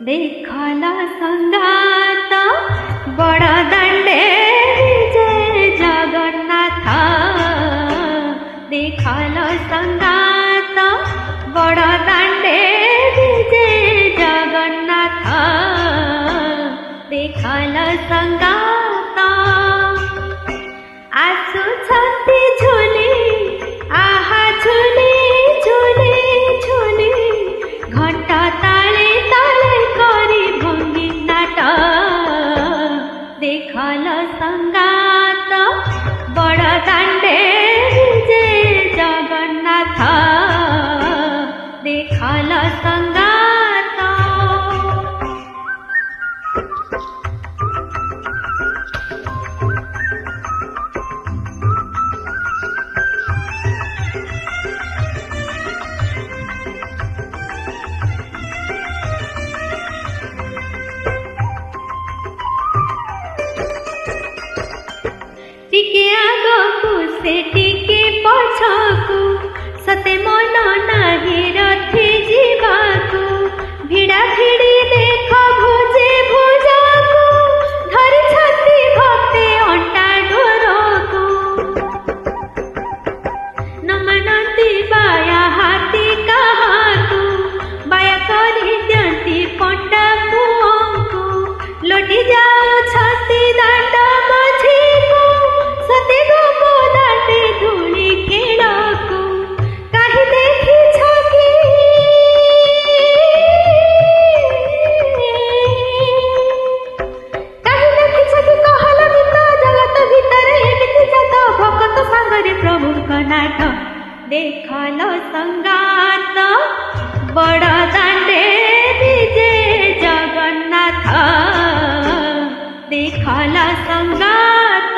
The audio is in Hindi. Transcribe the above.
देखल संगात बड़ दांडे जय जगन्नाथ। देखल संगात बड़ दांडे जय जगन्नाथ। देखल संगात आसुछंती झुली आहा झुली झुली झुली घंटा ताले ताले करी भंगी नाट। देखल संगात बड़ दांडे जय जगन्नाथ। देखल संगात टिके आगकू से टिके पछकू सते मन नाही रथी जीवाकू। भिड़ा भिड़ी देख भुजे भुजाकू धरी छती भक्ते अंटा डोरकू। नमनती बाया हाथी काहाकू बाया करी दियंती पंडा पुओंकू। लोटी जाऊ छती दांड मझीकू सते गोपो दाटे धूली खेलकू। काहे देखी छकी कहल गीत जगत भीतर एमिति जात भगत संगरे प्रभुक नाट। देखल संगात बड़ दांडे जय जगन्नाथ। देखल संगात।